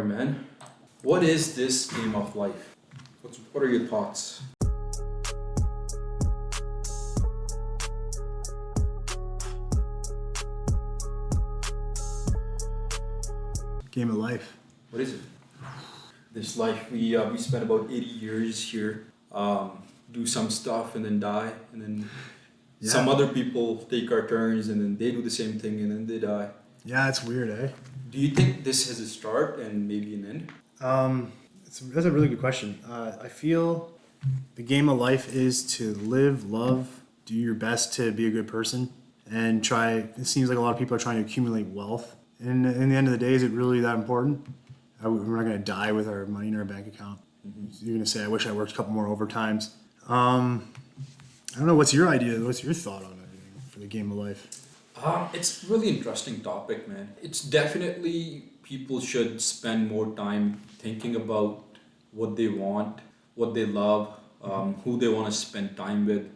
man. What is this game of life? What are your thoughts? Game of life. What is it? This life, we spend about 80 years here, do some stuff and then die, and then some other people take our turns and then they do the same thing and then they die. Yeah, it's weird, eh? Do you think this has a start and maybe an end? That's a really good question. I feel the game of life is to live, love, do your best to be a good person, and try. It seems like a lot of people are trying to accumulate wealth. And in the end of the day, is it really that important? We're not going to die with our money in our bank account. Mm-hmm. You're going to say, I wish I worked a couple more overtimes. I don't know. What's your idea? What's your thought on it for the game of life? It's a really interesting topic, man. It's definitely people should spend more time thinking about what they want, what they love, who they want to spend time with.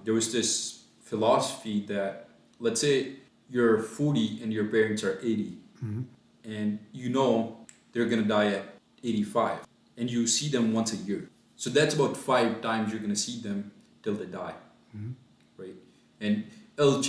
There was this philosophy that, let's say you're 40 and your parents are 80, and you know they're going to die at 85, and you see them once a year. So that's about 5 times you're going to see them till they die, right? And it'll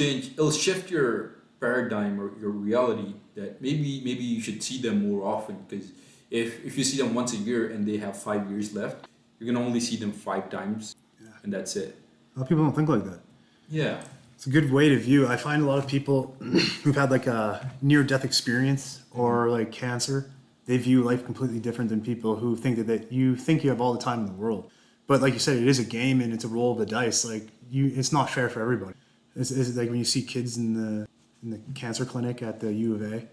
shift your paradigm or your reality that maybe you should see them more often, because if you see them once a year and they have 5 years left, you're going to only see them 5 times, and that's it. A lot of people don't think like that. Yeah. It's a good way to view. I find a lot of people who've had like a near-death experience or like cancer, they view life completely different than people who think that you think you have all the time in the world. But like you said, it is a game and it's a roll of the dice. Like it's not fair for everybody. It's like when you see kids in the cancer clinic at the U of A.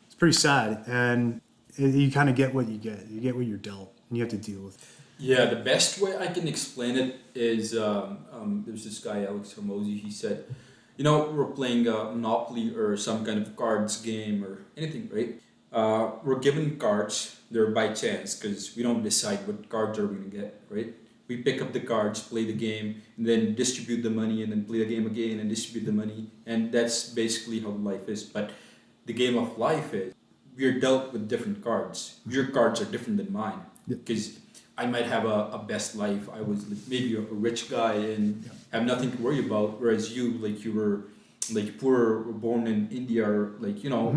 It's pretty sad, and you kind of get what you get. You get what you're dealt, and you have to deal with it. Yeah, the best way I can explain it is there's this guy, Alex Hormozy, he said, we're playing Monopoly or some kind of cards game or anything, right? We're given cards, they're by chance because we don't decide what cards are we going to get, right? We pick up the cards, play the game, and then distribute the money, and then play the game again and distribute the money. And that's basically how life is. But the game of life is we're dealt with different cards. Your cards are different than mine because I might have a best life. I was maybe a rich guy and have nothing to worry about. Whereas you were poor, were born in India, or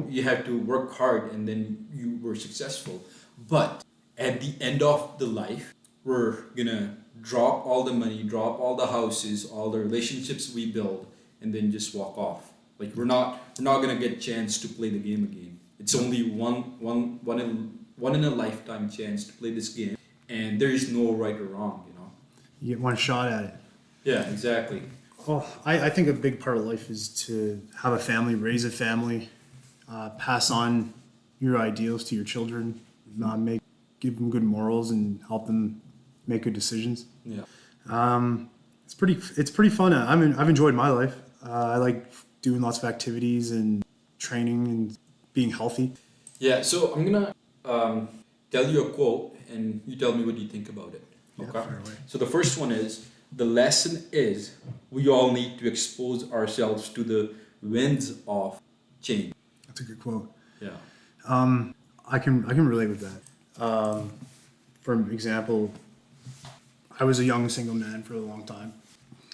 you had to work hard and then you were successful. But at the end of the life, we're gonna drop all the money, drop all the houses, all the relationships we build, and then just walk off. Like we're not gonna get a chance to play the game again. It's only one in a lifetime chance to play this game. And there is no right or wrong, You get one shot at it. Yeah, exactly. Well, I think a big part of life is to have a family, raise a family, pass on your ideals to your children, give them good morals, and help them make good decisions. Yeah. It's pretty fun. I've enjoyed my life. I like doing lots of activities and training and being healthy. Yeah. So I'm gonna tell you a quote, and you tell me what you think about it. Okay. Yeah, fair away. So the first one is, the lesson is we all need to expose ourselves to the winds of change. That's a good quote. Yeah. I can relate with that. For example, I was a young single man for a long time,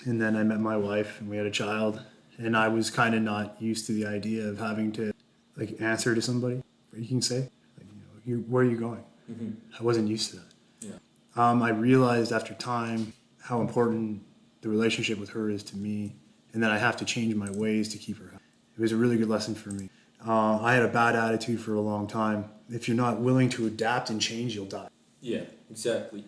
and then I met my wife and we had a child, and I was kind of not used to the idea of having to answer to somebody. You can say, where are you going? Mm-hmm. I wasn't used to that. Yeah. I realized after time how important the relationship with her is to me, and that I have to change my ways to keep her happy. It was a really good lesson for me. I had a bad attitude for a long time. If you're not willing to adapt and change, you'll die. Yeah, exactly.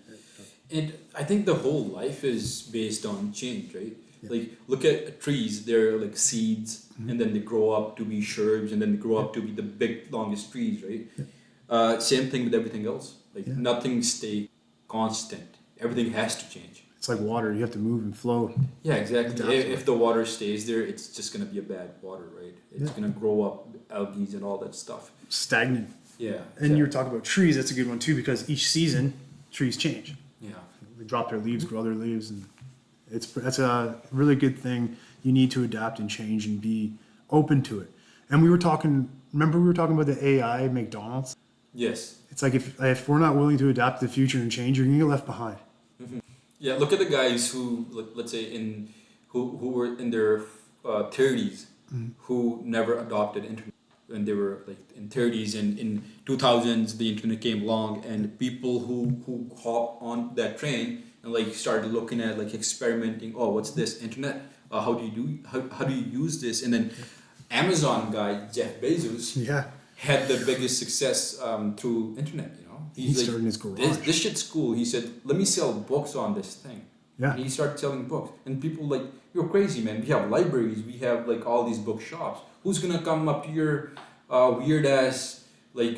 And I think the whole life is based on change, right? Yeah. Like, look at trees. They're like seeds, and then they grow up to be shrubs, and then they grow up to be the big, longest trees, right? Yeah. Same thing with everything else. Nothing stays constant. Everything has to change. It's like water. You have to move and flow. Yeah, exactly. If the water stays there, it's just going to be a bad water, right? It's going to grow up algae and all that stuff. Stagnant. Yeah. Exactly. And you were talking about trees. That's a good one too, because each season, trees change. Yeah. They drop their leaves, grow their leaves, and that's a really good thing. You need to adapt and change and be open to it. And we were talking about the AI McDonald's. Yes. It's like if we're not willing to adapt to the future and change, you're gonna get left behind. Yeah, look at the guys who, let's say, who were in their 30s, who never adopted internet when they were like in 30s, and in 2000s the internet came along, and people who hop on that train and like started looking at like experimenting. Oh, what's this internet? How do you use this? And then Amazon guy Jeff Bezos Yeah, had the biggest success through internet. You know, he he's like, started in his garage. this shit's cool. He said, let me sell books on this thing. Yeah. And he started selling books, and people like, you're crazy, man. We have libraries, we have like all these bookshops. Who's gonna come up to your weird ass Your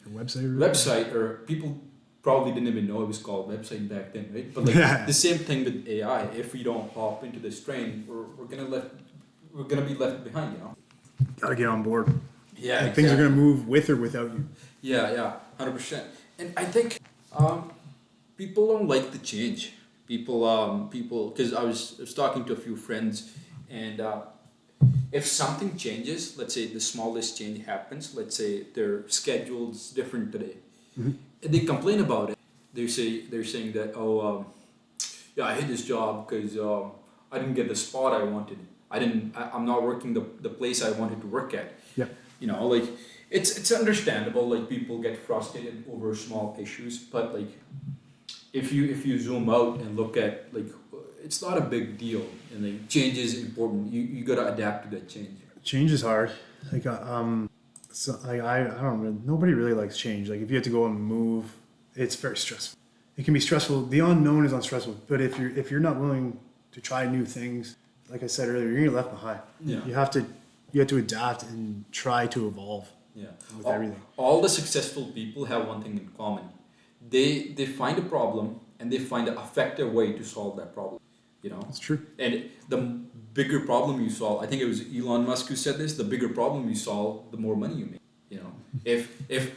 website. website? Or people probably didn't even know it was called website back then, right? But like Yeah. the same thing with AI. If we don't hop into this train, we're gonna be left behind. You know. Gotta get on board. Yeah. Things are gonna move with or without you. Yeah, 100%. And I think people don't like the change. People, because I was talking to a few friends, and if something changes, let's say the smallest change happens, let's say their schedule's different today, and they complain about it. They're saying that, yeah, I hate this job because I didn't get the spot I wanted. I'm not working the place I wanted to work at. Yeah. You know, like it's understandable. Like people get frustrated over small issues, but like if you zoom out and look at like, it's not a big deal, and like change is important. You gotta adapt to that change. Change is hard. Like so I don't really, nobody really likes change. Like if you have to go and move, it's very stressful. It can be stressful. The unknown is unstressful. But if you're not willing to try new things, like I said earlier, you're gonna get left behind. Yeah. You have to adapt and try to evolve. Yeah. With everything. All the successful people have one thing in common. They find a problem and they find an effective way to solve that problem. You know. That's true. And the bigger problem you solve, I think it was Elon Musk who said this, the bigger problem you solve, the more money you make. You know, if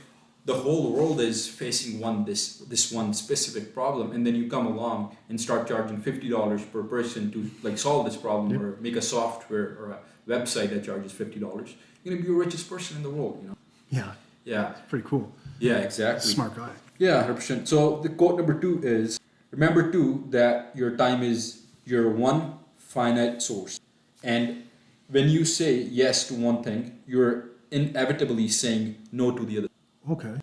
the whole world is facing this one specific problem, and then you come along and start charging $50 per person to like solve this problem, Yep. or make a software or a website that charges $50, you're gonna be the richest person in the world. You know. Yeah. Yeah. It's pretty cool. Yeah. Exactly. Smart guy. Yeah, 100%. So the quote number 2 is, remember too that your time is your one finite source. And when you say yes to one thing, you're inevitably saying no to the other. Okay.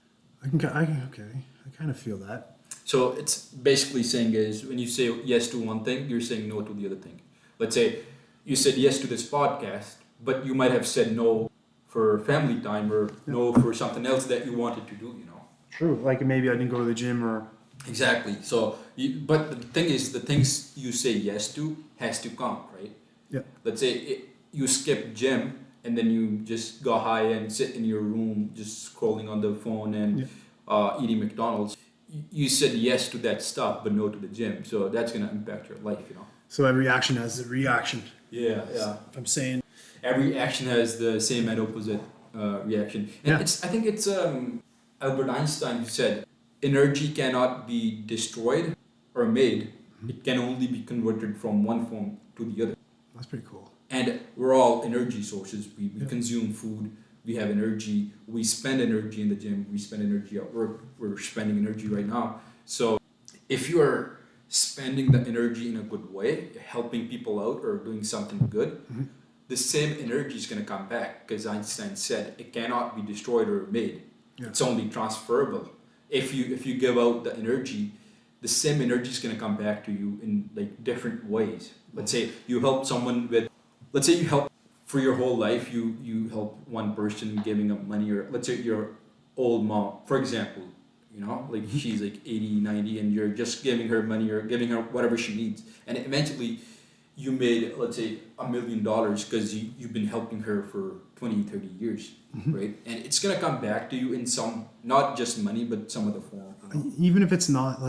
Okay. I kind of feel that. So it's basically saying is, when you say yes to one thing, you're saying no to the other thing. Let's say you said yes to this podcast, but you might have said no for family time, or no for something else that you wanted to do, you know. True. Like maybe I didn't go to the gym or. Exactly. So, but the thing is, the things you say yes to has to count, right? Yeah. Let's say you skip gym and then you just go high and sit in your room just scrolling on the phone and eating McDonald's. You said yes to that stuff, but no to the gym. So that's gonna impact your life, you know. So every action has a reaction. Yeah. If I'm saying. Every action has the same and opposite reaction. And I think it's Albert Einstein who said, energy cannot be destroyed or made. It can only be converted from one form to the other. That's pretty cool. And we're all energy sources. We consume food. We have energy. We spend energy in the gym. We spend energy at work. We're spending energy right now. So if you are spending the energy in a good way, helping people out or doing something good, the same energy is going to come back, because Einstein said it cannot be destroyed or made. Yeah. It's only transferable. If you give out the energy, the same energy is going to come back to you in like different ways. Let's say you help someone with, let's say you help for your whole life, you help one person giving up money, or let's say your old mom, for example, you know, like she's like 80, 90, and you're just giving her money or giving her whatever she needs. And eventually you made, let's say, $1 million because you've been helping her for 20, 30 years, right? And it's going to come back to you in some, not just money, but some other form. You know? Even if it's not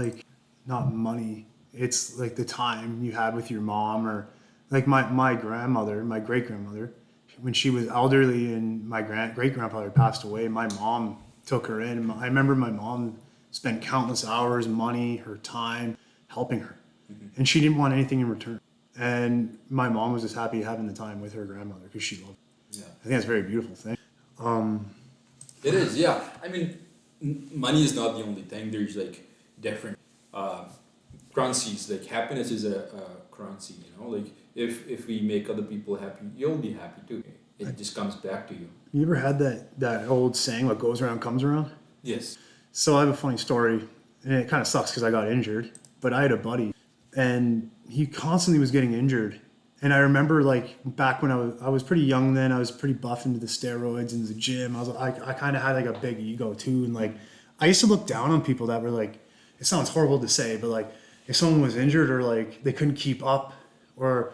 money, it's like the time you had with your mom, or like my grandmother, my great grandmother, when she was elderly and my great grandfather passed away, my mom took her in. I remember my mom spent countless hours, money, her time helping her, and she didn't want anything in return. And my mom was just happy having the time with her grandmother because she loved her. Yeah. I think that's a very beautiful thing. It is, yeah. I mean, money is not the only thing. There's like different uh, currencies. Like happiness is a currency. You know, like if we make other people happy, you'll be happy too. It just comes back to you. You ever had that old saying, "What goes around comes around"? Yes. So I have a funny story, and it kind of sucks because I got injured. But I had a buddy, and he constantly was getting injured. And I remember like back when I was pretty young then. I was pretty buff into the steroids and the gym. I kind of had like a big ego too, and like I used to look down on people that were like, it sounds horrible to say, but like if someone was injured or like they couldn't keep up, or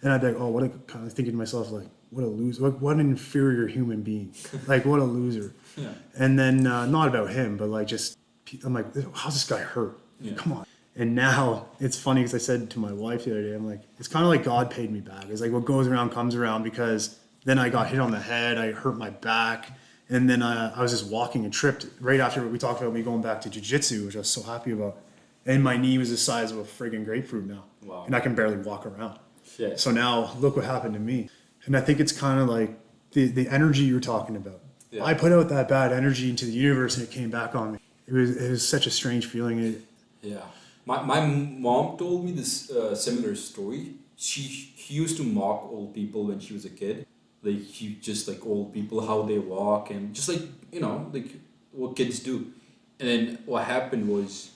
and I'd be like, oh, what a kind of thinking to myself like, what a loser, what an inferior human being, like what a loser. Yeah. And then not about him, but like just I'm like, how's this guy hurt? Yeah. Come on. And now it's funny because I said to my wife the other day, I'm like, it's kind of like God paid me back. It's like what goes around comes around, because then I got hit on the head, I hurt my back, and then I was just walking and tripped right after we talked about me going back to jiu-jitsu, which I was so happy about. And my knee was the size of a friggin' grapefruit now. Wow. And I can barely walk around. Shit. So now look what happened to me. And I think it's kind of like the energy you were talking about. Yeah. I put out that bad energy into the universe and it came back on me. It was such a strange feeling. Yeah. My mom told me this similar story. She used to mock old people when she was a kid. Like she just like old people, how they walk, and just like like what kids do. And then what happened was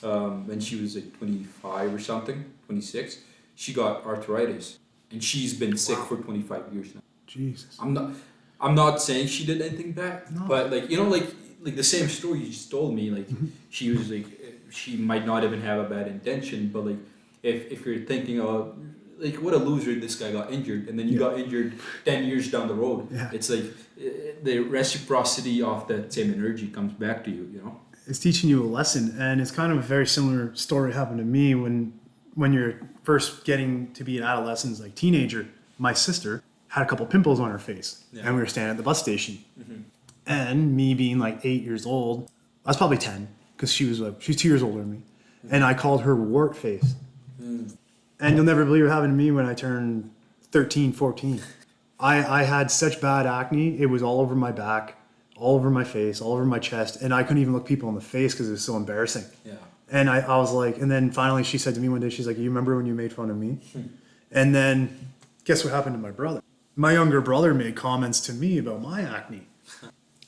when she was like 25 or something, 26, she got arthritis, and she's been sick for 25 years now. Jesus. I'm not saying she did anything bad, No. but like the same story you just told me, like she was like she might not even have a bad intention, but like if you're thinking of like what a loser, this guy got injured, and then you got injured 10 years down the road. Yeah. It's like the reciprocity of that same energy comes back to you, you know. It's teaching you a lesson, and it's kind of a very similar story happened to me when you're first getting to be an adolescent, like teenager. My sister had a couple pimples on her face, and we were standing at the bus station. Mm-hmm. And me being like 8 years old, I was probably 10 because she's 2 years older than me, and I called her wart face. And you'll never believe what happened to me when I turned 13, 14. I had such bad acne; it was all over my back, all over my face, all over my chest, and I couldn't even look people in the face because it was so embarrassing. Yeah. And I was like, and then finally she said to me one day, she's like, "You remember when you made fun of me?" And then guess what happened to my brother? My younger brother made comments to me about my acne.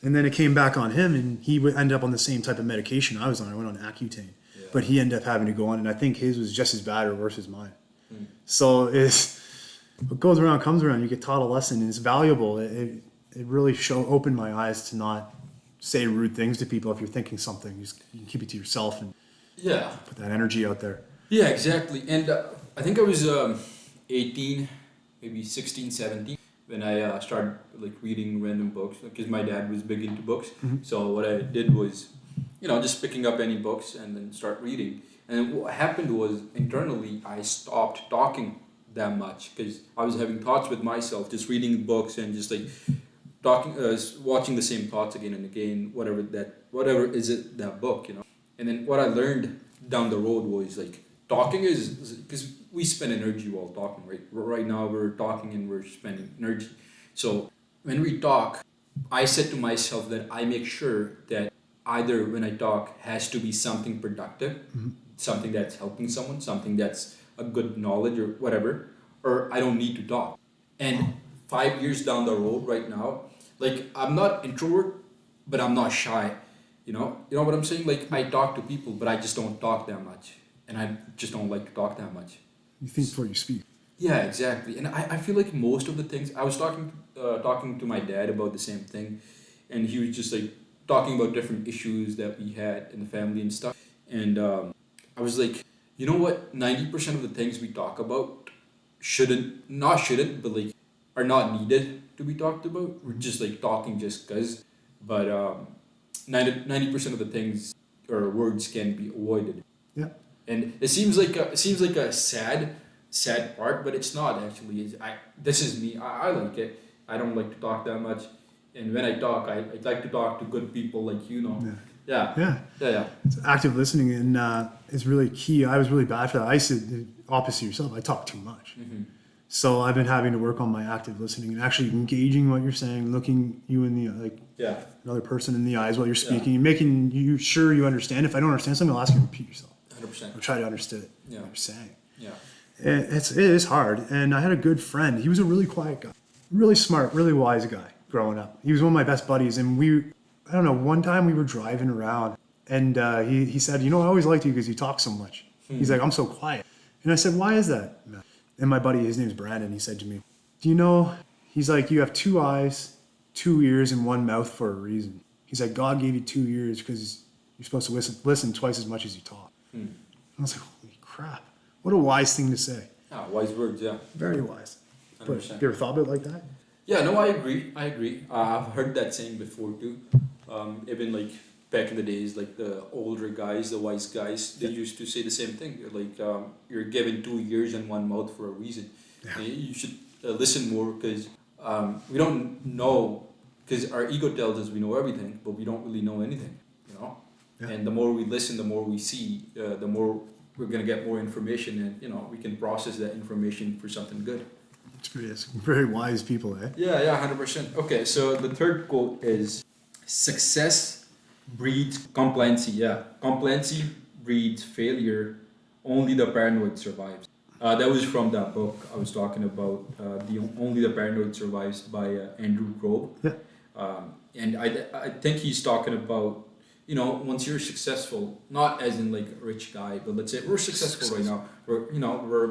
And then it came back on him, and he would end up on the same type of medication I was on. I went on Accutane. Yeah. But he ended up having to go on, and I think his was just as bad or worse as mine. So it's what goes around comes around. You get taught a lesson, and it's valuable. It really opened my eyes to not say rude things to people if you're thinking something. You can keep it to yourself and put that energy out there. Yeah, exactly. And I think I was 18, maybe 16, 17 when I started like reading random books, because my dad was big into books. Mm-hmm. So what I did was, just picking up any books and then start reading. And what happened was internally I stopped talking that much because I was having thoughts with myself, just reading books and just like talking, watching the same thoughts again and again, whatever is it that book, And then what I learned down the road was like talking is because we spend energy while talking, right? Right now we're talking and we're spending energy. So when we talk, I said to myself that I make sure that either when I talk has to be something productive, something that's helping someone, something that's a good knowledge or whatever, or I don't need to talk. And 5 years down the road right now, like I'm not introvert, but I'm not shy. You know what I'm saying? Like I talk to people, but I just don't talk that much. And I just don't like to talk that much. You think before you speak. Yeah, exactly. And I feel like most of the things, I was talking to my dad about the same thing, and he was just like talking about different issues that we had in the family and stuff. And I was like, you know what? 90% of the things we talk about but like are not needed to be talked about. We're just like talking just cause. But 90% of the things or words can be avoided. Yeah. And it seems like a sad part, but it's not actually. This is me. I like it. I don't like to talk that much, and when I talk, I like to talk to good people like Yeah. It's active listening, and it's really key. I was really bad for that. I used to, opposite yourself, I talk too much. Mm-hmm. So I've been having to work on my active listening and actually engaging what you're saying, looking you in the like Yeah. another person in the eyes while you're speaking, and making you sure you understand. If I don't understand something, I'll ask you to repeat yourself. 100%. I'll try to understand Yeah. what you're saying. Yeah. And it is hard. And I had a good friend. He was a really quiet guy, really smart, really wise guy growing up. He was one of my best buddies. And I don't know, one time we were driving around and he said, I always liked you because you talk so much. He's like, I'm so quiet. And I said, why is that, Matt? And my buddy, his name's Brandon, he said to me, do you know, he's like, you have 2 eyes, 2 ears, and 1 mouth for a reason. He's like, God gave you 2 ears because you're supposed to listen twice as much as you talk. And I was like, holy crap. What a wise thing to say. Ah, wise words, yeah. Very wise. 100%. But you ever thought about it like that? Yeah, no, I agree. I've heard that saying before too. Even like back in the days, like the older guys, the wise guys, they used to say the same thing. Like, you're given 2 ears and 1 mouth for a reason. Yeah. You should listen more because we don't know, because our ego tells us we know everything, but we don't really know anything, Yeah. And the more we listen, the more we see, the more we're going to get more information, and, we can process that information for something good. It's very wise people, eh? Yeah, 100%. Okay, so the third quote is, success breeds compliancy. Yeah, compliancy breeds failure. Only the paranoid survives. That was from that book I was talking about, Only the Paranoid Survives by Andrew Grove. Yeah. And I think he's talking about, once you're successful, not as in like a rich guy, but let's say we're successful right now. We're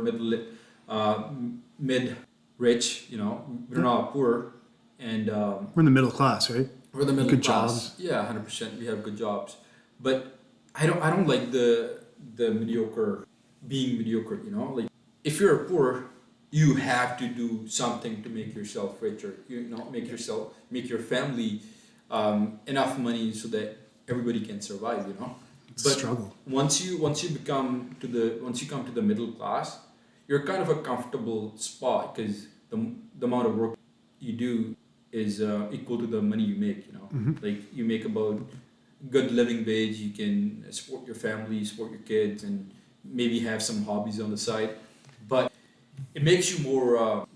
mid rich, we're not poor, and We're in the middle class, right? we're the middle Good class. jobs. Yeah, 100%. We have good jobs, but I don't like the mediocre, being mediocre. Like if you're poor, you have to do something to make yourself richer. Make your family enough money so that everybody can survive. It's a struggle. Once you come to the middle class, you're kind of a comfortable spot because the amount of work you do is equal to the money you make. Like you make about good living wage, you can support your family, support your kids, and maybe have some hobbies on the side. But it makes you more,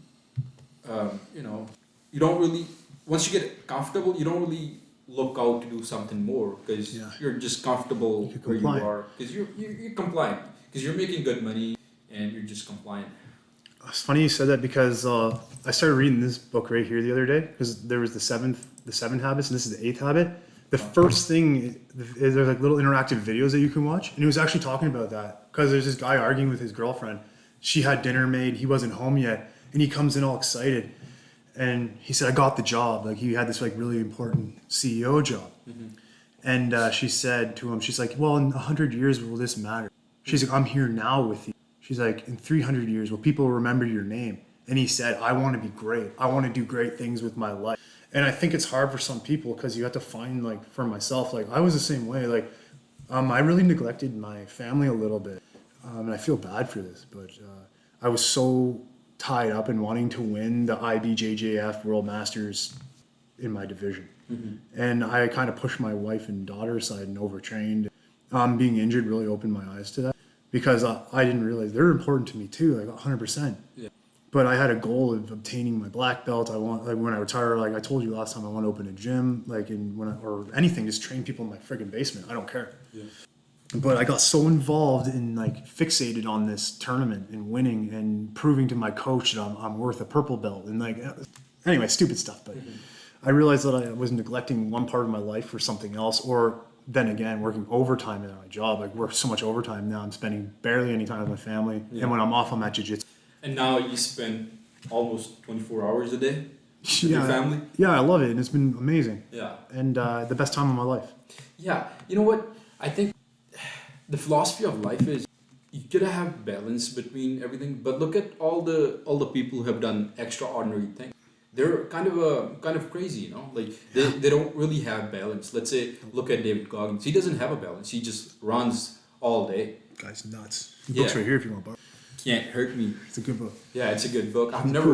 you don't really, once you get comfortable, you don't really look out to do something more because you're just comfortable where you are because you're compliant because you're making good money and you're just compliant. It's funny you said that because I started reading this book right here the other day because there was the 7 habits and this is the 8th habit. The first thing is there's like little interactive videos that you can watch, and he was actually talking about that because there's this guy arguing with his girlfriend. She had dinner made, he wasn't home yet, and he comes in all excited, and he said, "I got the job." Like he had this like really important CEO job, and she said to him, she's like, "Well, in 100 years, will this matter?" She's like, "I'm here now with you." She's like, "In 300 years, will people remember your name?" And he said, "I want to be great. I want to do great things with my life." And I think it's hard for some people because you have to find, like, for myself, like, I was the same way. Like, I really neglected my family a little bit. And I feel bad for this, but I was so tied up in wanting to win the IBJJF World Masters in my division. And I kind of pushed my wife and daughter aside and overtrained. Being injured really opened my eyes to that because I didn't realize they're important to me too, like 100%. Yeah. But I had a goal of obtaining my black belt. I want, like, when I retire, like I told you last time, I want to open a gym, like, or anything, just train people in my friggin' basement. I don't care. Yeah. But I got so involved in, like, fixated on this tournament and winning and proving to my coach that I'm worth a purple belt and, like, anyway, stupid stuff. But I realized that I was neglecting one part of my life for something else, or then again, working overtime in my job. I work so much overtime now. I'm spending barely any time with my family, and when I'm off, I'm at jiu-jitsu. And now you spend almost 24 hours a day with your family? Yeah, I love it, and it's been amazing. Yeah. And the best time of my life. Yeah. You know what? I think the philosophy of life is you gotta have balance between everything. But look at all the people who have done extraordinary things. They're kind of crazy, Like they don't really have balance. Let's say look at David Goggins. He doesn't have a balance. He just runs all day. Guy's nuts. The book's right here if you want to borrow. Can't hurt me. It's a good book. Yeah, it's a good book. I've not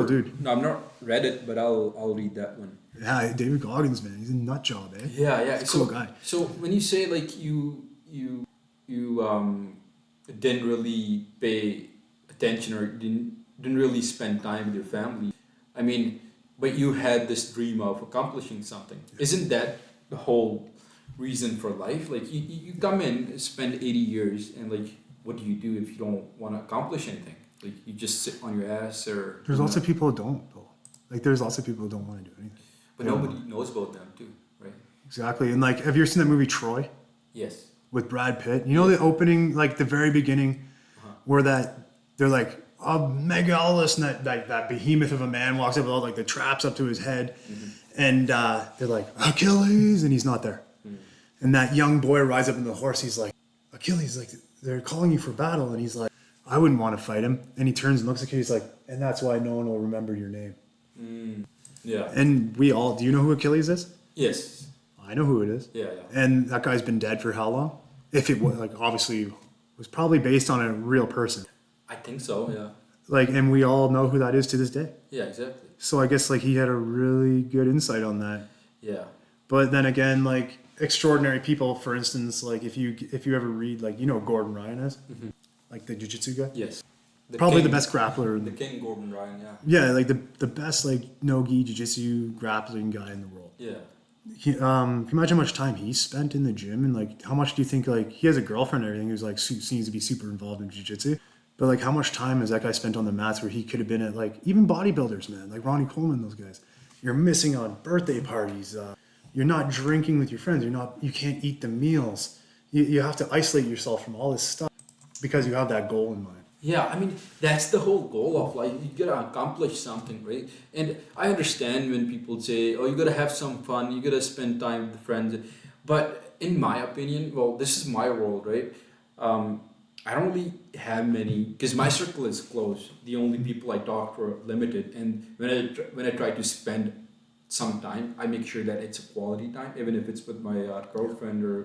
read it, but I'll read that one. Yeah, David Goggins, man, he's a nut job, eh? Yeah. He's a cool guy. So when you say like you didn't really pay attention or didn't really spend time with your family. I mean, but you had this dream of accomplishing something. Isn't that the whole reason for life? Like you come in, spend 80 years, and like, what do you do if you don't want to accomplish anything? Like you just sit on your ass or. There's lots of people who don't though. Like there's lots of people who don't want to do anything. But They don't nobody want- knows about them too, right? Exactly. And like, have you ever seen that movie Troy Yes. with Brad Pitt? You know the opening, like the very beginning, where they're like a megalithus and that behemoth of a man walks up with all like the traps up to his head, and they're like Achilles, and he's not there. And that young boy rides up on the horse. He's like, Achilles, like they're calling you for battle, and he's like, I wouldn't want to fight him. And he turns and looks at Achilles like, and that's why no one will remember your name. Yeah. And we all, do you know who Achilles is? Yes. I know who it is. Yeah. And that guy's been dead for how long? If it was like obviously it was probably based on a real person. I think so. Yeah. Like, and we all know who that is to this day. Yeah. Exactly. So I guess like he had a really good insight on that. Yeah. But then again, like extraordinary people, for instance, like if you ever read like who Gordon Ryan is, like the jiu-jitsu guy. Yes. Probably king- the best grappler. The King Gordon Ryan. Yeah. Yeah, like the best like no-gi jiu-jitsu grappling guy in the world. Yeah. Can you imagine how much time he spent in the gym, and like how much do you think like he has a girlfriend and everything who's like seems to be super involved in jiu-jitsu, but like how much time has that guy spent on the mats where he could have been at like even bodybuilders, man, like Ronnie Coleman, those guys. You're missing on birthday parties. You're not drinking with your friends. You can't eat the meals. You have to isolate yourself from all this stuff because you have that goal in mind. Yeah, I mean, that's the whole goal of life. You gotta accomplish something, right? And I understand when people say, oh, you gotta have some fun, you gotta spend time with friends. But in my opinion, well, this is my world, right? I don't really have many, because my circle is close. The only people I talk to are limited. And when I try to spend some time, I make sure that it's a quality time, even if it's with my girlfriend or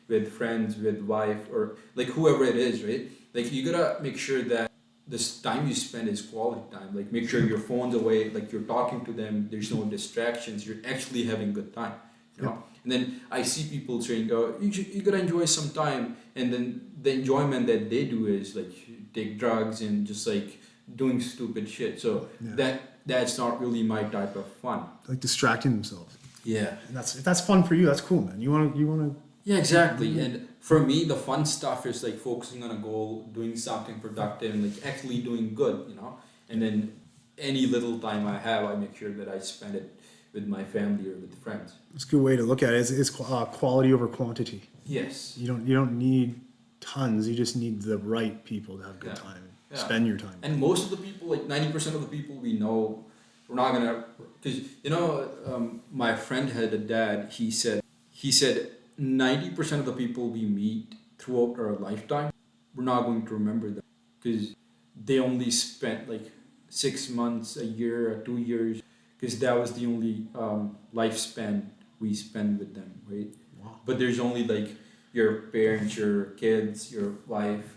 with friends, with wife, or like whoever it is, right? Like you gotta make sure that this time you spend is quality time. Like make sure your phone's away, like you're talking to them, there's no distractions, you're actually having good time. You know? And then I see people saying, oh, you gotta enjoy some time, and then the enjoyment that they do is like take drugs and just like doing stupid shit. So that's not really my type of fun. Like distracting themselves. Yeah. And if that's fun for you, that's cool, man. You wanna Yeah, exactly. And for me, the fun stuff is like focusing on a goal, doing something productive, and like actually doing good, And then any little time I have, I make sure that I spend it with my family or with friends. It's a good way to look at it. It's quality over quantity. Yes. You don't need tons. You just need the right people to have a good time. Yeah. Spend your time. And most of the people, like 90% of the people we know, we're not gonna, because my friend had a dad. He said 90% of the people we meet throughout our lifetime, we're not going to remember them because they only spent like 6 months, a year, or 2 years, because that was the only lifespan we spend with them, right? Wow. But there's only like your parents, your kids, your wife,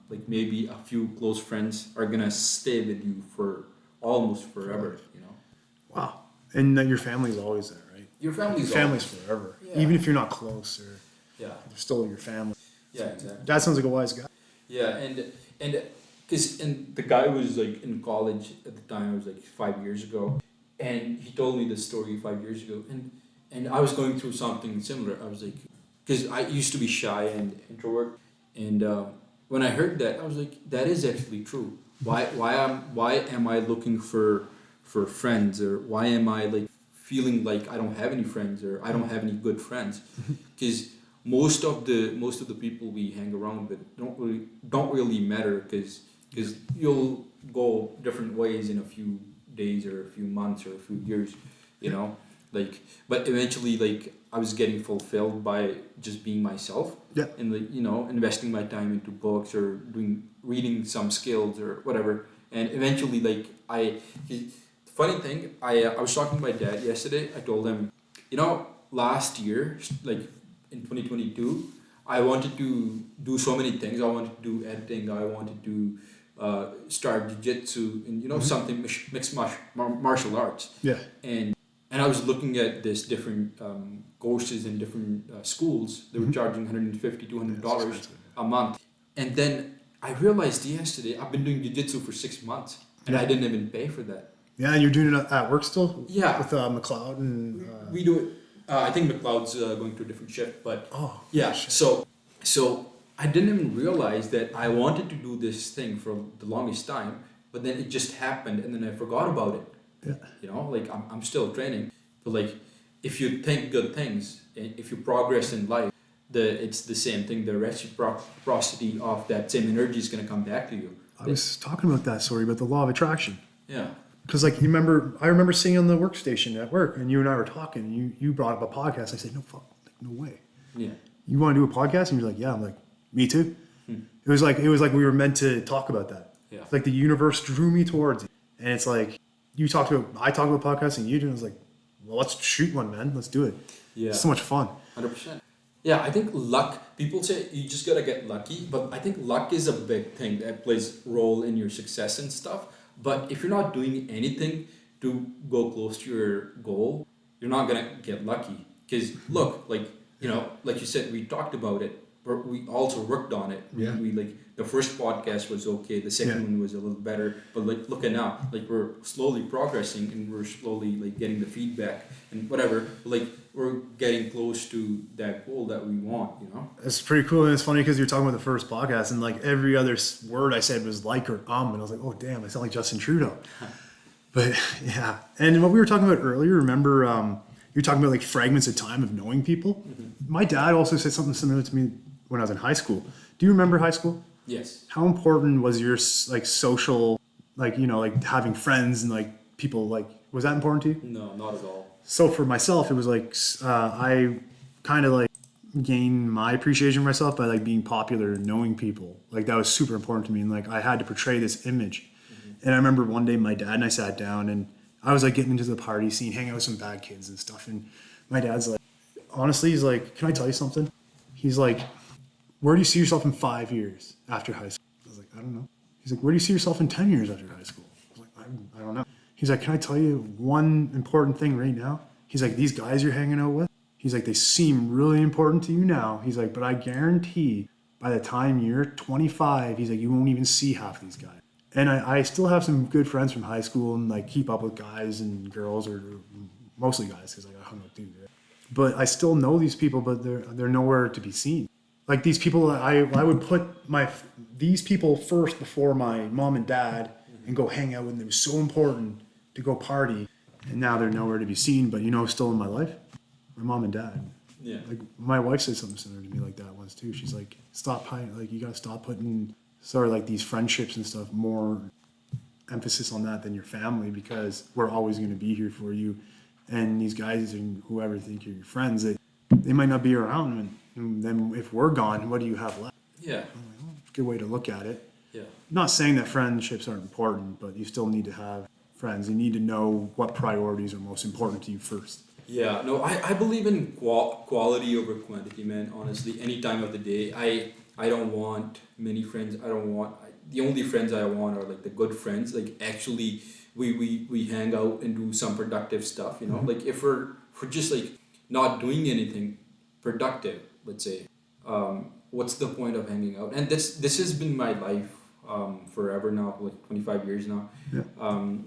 like maybe a few close friends are gonna stay with you for almost forever, Wow. And your family's always there, right? Your family's family's forever. Yeah. Even if you're not close, or Yeah. they're still your family. Yeah, exactly. Dad sounds like a wise guy. Yeah, and because the guy was like in college at the time. It was like 5 years ago, and he told me this story 5 years ago, and I was going through something similar. I was like, because I used to be shy and introvert, and when I heard that, I was like, that is actually true. Why am I looking for friends, or why am I like feeling like I don't have any friends, or I don't have any good friends? Because most of the people we hang around with don't really matter, because you'll go different ways in a few days or a few months or a few years, like, but eventually, like, I was getting fulfilled by just being myself. Yeah. And like, investing my time into books or reading some skills or whatever, and eventually, like, funny thing, I was talking to my dad yesterday. I told him, last year, like in 2022, I wanted to do so many things. I wanted to do editing. I wanted to start jiu-jitsu and something mixed martial arts. Yeah. And I was looking at this different courses in different schools. They were charging $150, $200 a month. And then I realized yesterday I've been doing jiu-jitsu for 6 months. and I didn't even pay for that. Yeah, and you're doing it at work still? Yeah. With McLeod and... We do it. I think McLeod's going to a different shift, but Oh, yeah. shit. So I didn't even realize that I wanted to do this thing for the longest time, but then it just happened, and then I forgot about it. Yeah. You know, like I'm still training, but like if you think good things, and if you progress in life, it's the same thing. The reciprocity of that same energy is gonna come back to you. I was talking about that, sorry, about the law of attraction. Yeah. Because like I remember seeing on the workstation at work, and you and I were talking, and you brought up a podcast. I said, no fuck, like, no way. Yeah. You want to do a podcast? And you're like, yeah. I'm like, me too. It was like we were meant to talk about that. Yeah. Like the universe drew me towards it, and it's like I talk about podcasting, you do. And I was like, well, let's shoot one, man. Let's do it. Yeah. It's so much fun. 100%. Yeah, I think luck. People say you just gotta get lucky, but I think luck is a big thing that plays a role in your success and stuff. But if you're not doing anything to go close to your goal, you're not gonna get lucky. Because look, like like you said, we talked about it, but we also worked on it. Yeah. We like the first podcast was okay, the second one was a little better, but like look at now, like we're slowly progressing and we're slowly like getting the feedback and whatever. Like we're getting close to that goal that we want. It's pretty cool, and it's funny because you're talking about the first podcast, and like every other word I said was like or and I was like, oh damn, I sound like Justin Trudeau. But yeah, and what we were talking about earlier, remember you're talking about like fragments of time of knowing people. Mm-hmm. My dad also said something similar to me when I was in high school. Do you remember high school? Yes. How important was your like social, like like having friends and like people, like was that important to you? No, not at all. So for myself, it was like I kind of like gained my appreciation for myself by like being popular and knowing people. Like that was super important to me, and like I had to portray this image. Mm-hmm. And I remember one day my dad and I sat down, and I was like getting into the party scene, hanging out with some bad kids and stuff. And my dad's like, honestly, he's like, can I tell you something? He's like, where do you see yourself in 5 years after high school? I was like, I don't know. He's like, where do you see yourself in 10 years after high school? I was like, I don't know. He's like, can I tell you one important thing right now? He's like, these guys you're hanging out with, he's like, they seem really important to you now. He's like, but I guarantee by the time you're 25, he's like, you won't even see half these guys. And I still have some good friends from high school and like keep up with guys and girls, or mostly guys because like I hung out with dudes. Right? But I still know these people, but they're nowhere to be seen. Like these people, I would put these people first before my mom and dad and go hang out with them. It was so important to go party, and now they're nowhere to be seen. But still in my life, my mom and dad. Yeah. Like my wife said something similar to me like that once too. She's like, you gotta stop putting sort of like these friendships and stuff more emphasis on that than your family, because we're always going to be here for you. And these guys and whoever think you're your friends, they might not be around, and then if we're gone, what do you have left? Yeah. I'm like, well, good way to look at it. Yeah. Not saying that friendships aren't important, but you still need to have friends. You need to know what priorities are most important to you first. Yeah, no, I believe in quality over quantity, man. Honestly, any time of the day, I don't want many friends. The only friends I want are like the good friends. Like actually, we hang out and do some productive stuff. Mm-hmm. Like if we're just like not doing anything productive, let's say, what's the point of hanging out? And this has been my life forever now, like 25 years now. Yeah.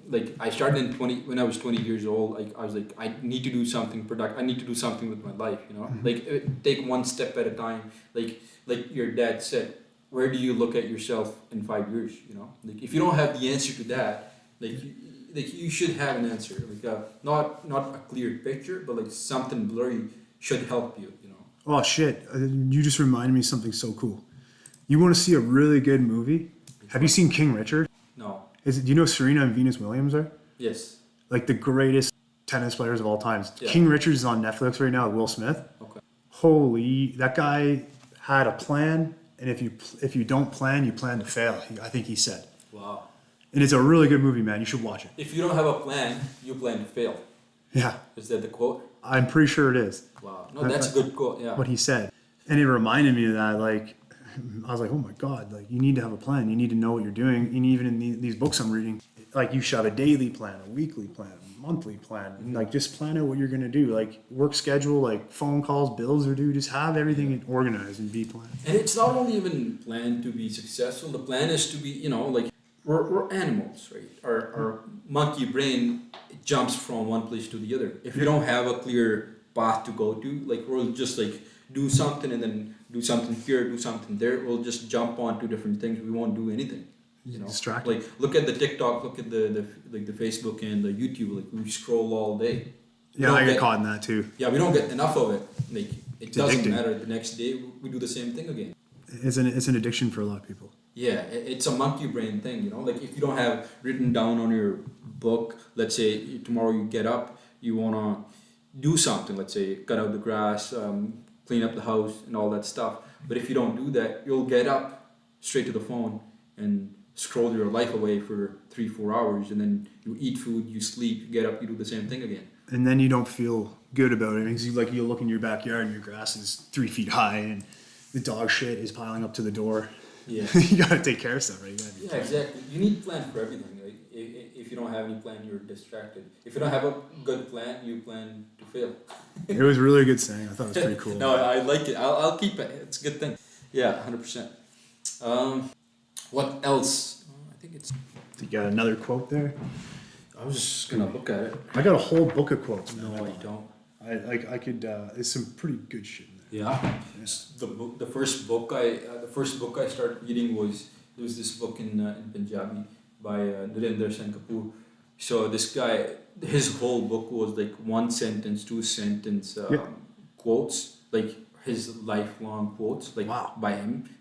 Like I started when I was 20 years old. Like I was like, I need to do something productive. I need to do something with my life. Mm-hmm. Like take one step at a time. Like your dad said, where do you look at yourself in 5 years? Like if you don't have the answer to that, you should have an answer. Like not a clear picture, but like something blurry should help you. Oh shit! You just reminded me of something so cool. You want to see a really good movie? Have you seen King Richard? No. Do you know Serena and Venus Williams are? Yes. Like the greatest tennis players of all time. Yeah. King Richard is on Netflix right now with Will Smith. Okay. Holy, that guy had a plan, and if you don't plan, you plan to fail. I think he said. Wow. And it's a really good movie, man. You should watch it. If you don't have a plan, you plan to fail. Yeah. Is that the quote? I'm pretty sure it is. Wow. No, that's a good quote. Yeah. What he said, and it reminded me of that. Like, I was like, oh my god! Like, you need to have a plan. You need to know what you're doing. And even in these books I'm reading, like, you should have a daily plan, a weekly plan, a monthly plan, and like just plan out what you're gonna do. Like work schedule, like phone calls, bills are due. Just have everything organized and be planned. And it's not only even planned to be successful. The plan is to be, like we're animals, right? Our monkey brain jumps from one place to the other. If you don't have a clear path to go to, like we'll just like do something and then do something here, do something there. We'll just jump on to different things. We won't do anything. You know, Distracted. like look at the TikTok, look at the like the Facebook and the YouTube. Like we scroll all day. We Yeah, don't I get caught in that too. Yeah, we don't get enough of it. Like it It's doesn't addicting. matter. The next day we do the same thing again. It's an addiction for a lot of people. Yeah, it's a monkey brain thing, you know. Like if you don't have written down on your book, let's say tomorrow you get up, you wanna do something. Let's say cut out the grass, clean up the house, and all that stuff. But if you don't do that, you'll get up straight to the phone and scroll your life away for 3-4 hours, and then you eat food, you sleep, you get up, you do the same thing again. And then you don't feel good about it because you look in your backyard and your grass is 3 feet high and the dog shit is piling up to the door. Yeah. You gotta take care of stuff, right? Yeah, exactly. You need plan for everything. Right? If you don't have any plan, you're distracted. If you don't have a good plan, you plan to fail. It was really a good saying. I thought it was pretty cool. No, I like it. I'll keep it. It's a good thing. Yeah, 100%. What else? I think it's. You got another quote there? I was just gonna look at it. I got a whole book of quotes. No, I don't. I could. There's some pretty good shit in there. Yeah. The first book I started reading was there was this book in Punjabi by Narendra Singh Kapoor. So this guy, his whole book was like 1 sentence, 2 sentence quotes, like his lifelong quotes, like Wow. by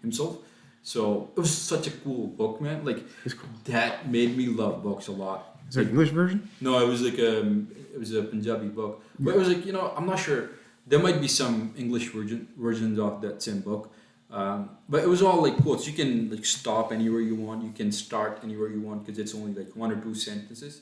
himself. So it was such a cool book, man. Like It's cool. that made me love books a lot. Is there an English version? No, it was like it was a Punjabi book, but it was like I'm not sure. There might be some English versions of that same book, but it was all like quotes. You can like stop anywhere you want. You can start anywhere you want because it's only like 1 or 2 sentences.